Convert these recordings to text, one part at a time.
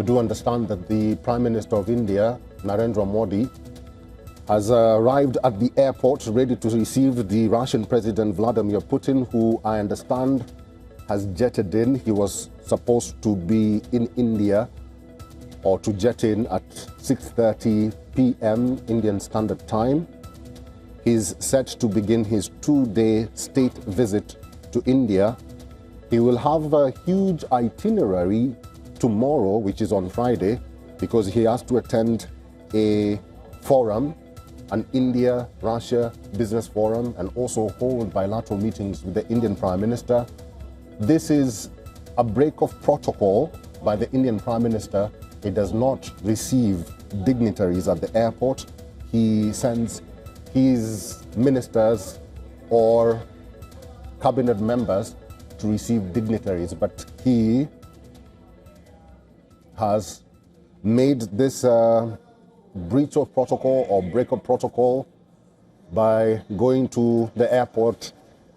We do understand that the Prime Minister of India, Narendra Modi, has arrived at the airport ready to receive the Russian President Vladimir Putin, who I understand has jetted in. He was supposed to be in India or to jet in at 6:30 p.m. Indian Standard Time. He's set to begin his 2-day state visit to India. He will have a huge itinerary tomorrow, which is on Friday, because he has to attend a forum, an India-Russia business forum, and also hold bilateral meetings with the Indian Prime Minister. This is a break of protocol by the Indian Prime Minister. He does not receive dignitaries at the airport. He sends his ministers or cabinet members to receive dignitaries, but he has made this breach of protocol or break of protocol by going to the airport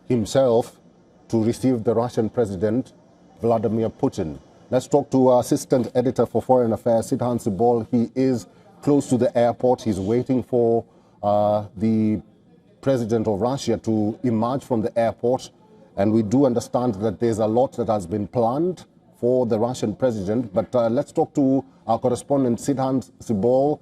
himself to receive the Russian President Vladimir Putin. Let's talk to our Assistant Editor for Foreign Affairs, Sidhan Sibol. He is close to the airport. He's waiting for the President of Russia to emerge from the airport. And we do understand that there's a lot that has been planned for the Russian President. But let's talk to our correspondent, Sidhan Sibol.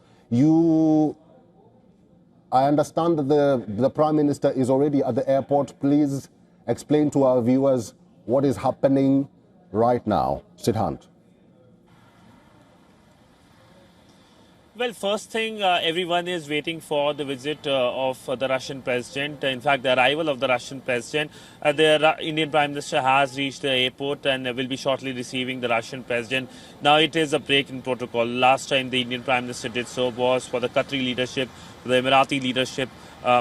I understand that the Prime Minister is already at the airport. Please explain to our viewers what is happening right now. Sidhan. Well, first thing, everyone is waiting for the visit of the Russian president. In fact, the arrival of the Russian president. The Indian Prime Minister has reached the airport and will be shortly receiving the Russian president. Now it is a break in protocol. Last time the Indian Prime Minister did so was for the Qatari leadership, the Emirati leadership,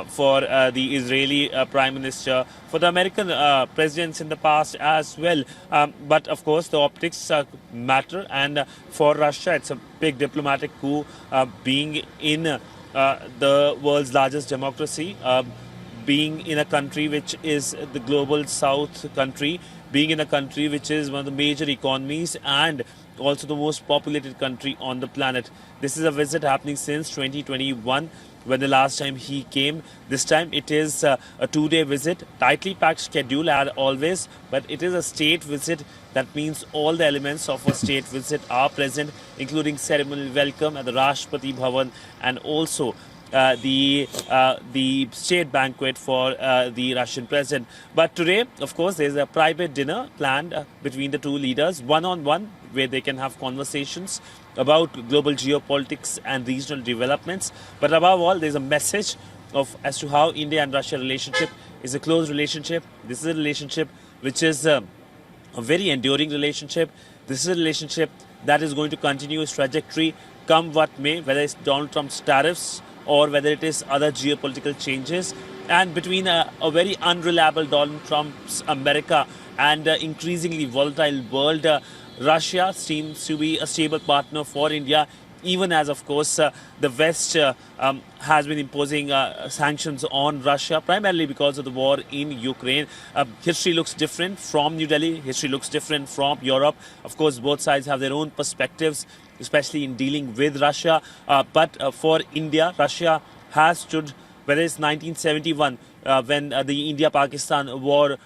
for the Israeli Prime Minister, for the American presidents in the past as well. But of course, the optics matter, and for Russia, it's a big diplomatic coup being in the world's largest democracy, being in a country which is the global south country, being in a country which is one of the major economies and also the most populated country on the planet. This is a visit happening since 2021. When the last time he came. This time it is a 2-day visit, tightly packed schedule as always, but it is a state visit. That means all the elements of a state visit are present, including ceremonial welcome at the Rashtrapati Bhavan and also the state banquet for the Russian president. But today, of course, there's a private dinner planned between the two leaders, one-on-one, where they can have conversations about global geopolitics and regional developments. But above all, there's a message as to how India and Russia relationship is a close relationship. This is a relationship which is a very enduring relationship. This is a relationship that is going to continue its trajectory, come what may, whether it's Donald Trump's tariffs or whether it is other geopolitical changes. And between a very unreliable Donald Trump's America and increasingly volatile world, Russia seems to be a stable partner for India, even as, of course, the West has been imposing sanctions on Russia, primarily because of the war in Ukraine. History looks different from New Delhi. History looks different from Europe. Of course, both sides have their own perspectives, especially in dealing with Russia. But for India, Russia has stood, whether it's 1971, when the India-Pakistan war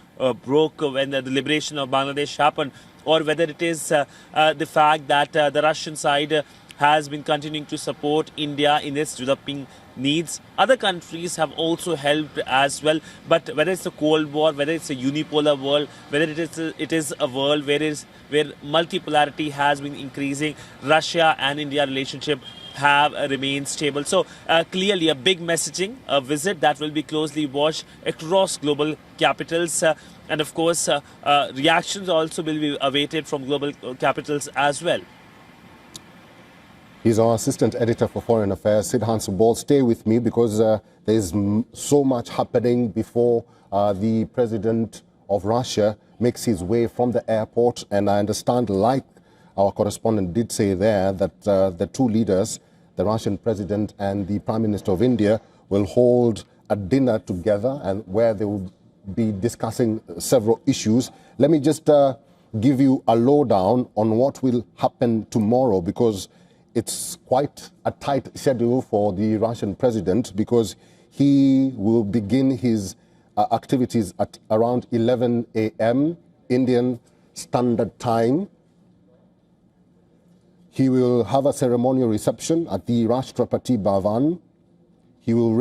broke, when the liberation of Bangladesh happened, or whether it is the fact that the Russian side has been continuing to support India in its developing needs. Other countries have also helped as well. But whether it's a Cold War, whether it's a unipolar world, whether it is a world where multipolarity has been increasing, Russia and India relationship have remained stable. So clearly a big messaging, a visit that will be closely watched across global capitals. And of course, reactions also will be awaited from global capitals as well. He's our Assistant Editor for Foreign Affairs, Sidhan Sibol. Stay with me because there's so much happening before the President of Russia makes his way from the airport. And I understand, like our correspondent did say there, that the two leaders, the Russian President and the Prime Minister of India, will hold a dinner together and where they will be discussing several issues. Let me just give you a lowdown on what will happen tomorrow, because it's quite a tight schedule for the Russian president, because he will begin his activities at around 11 a.m. Indian Standard Time. He will have a ceremonial reception at the Rashtrapati Bhavan. He will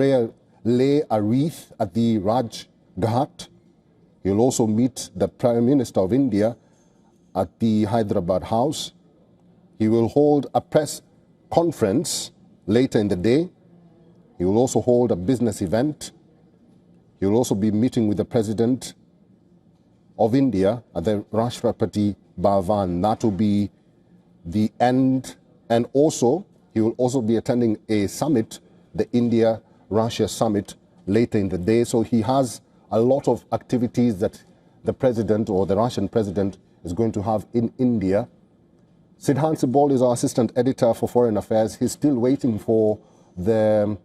lay a wreath at the Raj Ghat. He will also meet the Prime Minister of India at the Hyderabad House. He will hold a press conference later in the day. He will also hold a business event. He will also be meeting with the President of India at the Rashtrapati Bhavan. That will be the end. And also, he will also be attending a summit, the India-Russia summit, later in the day. So he has a lot of activities that the president or the Russian president is going to have in India. Sidhan Sibol is our assistant editor for foreign affairs. He's still waiting for the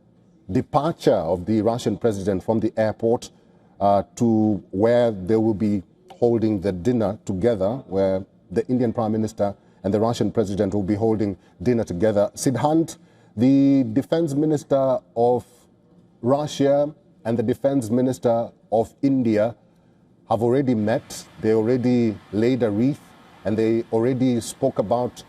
departure of the Russian president from the airport to where they will be holding the dinner together, where the Indian Prime Minister and the Russian president will be holding dinner together. Sidhant, the defense minister of Russia and the defense minister of India have already met. They already laid a wreath, and they already spoke about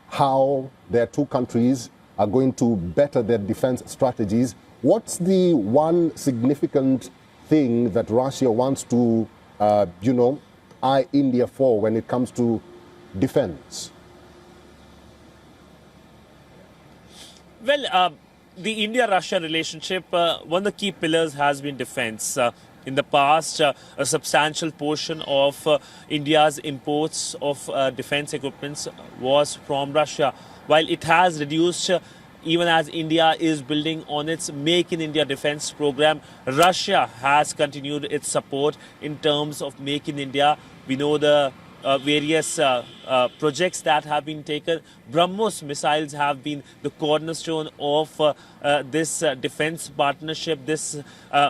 how their two countries are going to better their defense strategies. What's the one significant thing that Russia wants to, eye India for when it comes to defense? Well, the India-Russia relationship, one of the key pillars has been defense. In the past, a substantial portion of India's imports of defense equipments was from Russia. While it has reduced, even as India is building on its Make in India defense program, Russia has continued its support in terms of Make in India. We know the various projects that have been taken. BrahMos missiles have been the cornerstone of this defense partnership. This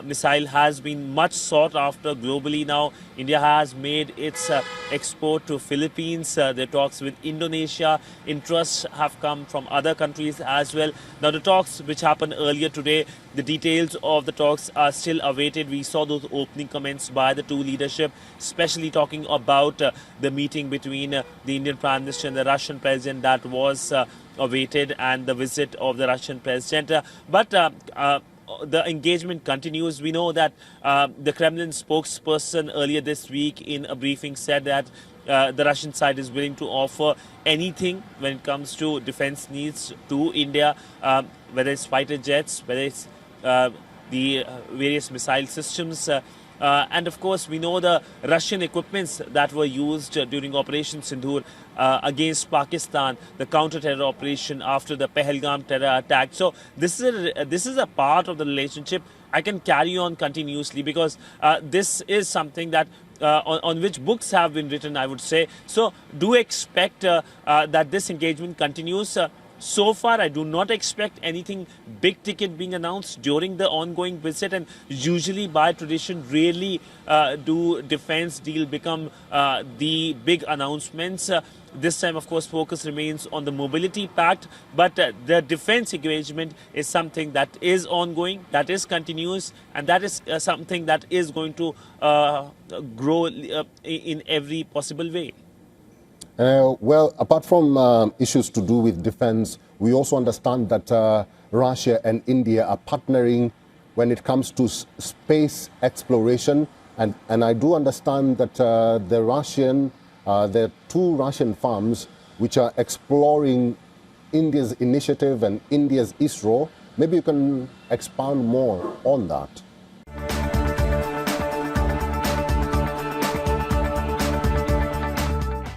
missile has been much sought after globally now. India has made its export to Philippines. The talks with Indonesia. Interests have come from other countries as well. Now the talks which happened earlier today, the details of the talks are still awaited. We saw those opening comments by the two leadership, especially talking about the meeting between the Indian Prime Minister and the Russian President that was awaited, and the visit of the Russian President. But the engagement continues. We know that the Kremlin spokesperson earlier this week in a briefing said that the Russian side is willing to offer anything when it comes to defense needs to India, whether it's fighter jets, whether it's the various missile systems. And of course, we know the Russian equipments that were used during Operation Sindoor against Pakistan, the counter-terror operation after the Pahalgam terror attack. So this is a part of the relationship. I can carry on continuously because this is something that on which books have been written, I would say. So do expect that this engagement continues. So far, I do not expect anything big ticket being announced during the ongoing visit, and usually by tradition, rarely do defense deal become the big announcements. This time, of course, focus remains on the mobility pact, but the defense engagement is something that is ongoing, that is continuous, and that is something that is going to grow in every possible way. Well, apart from issues to do with defense, we also understand that Russia and India are partnering when it comes to space exploration. And I do understand that there are two Russian firms which are exploring India's initiative and India's ISRO. Maybe you can expound more on that.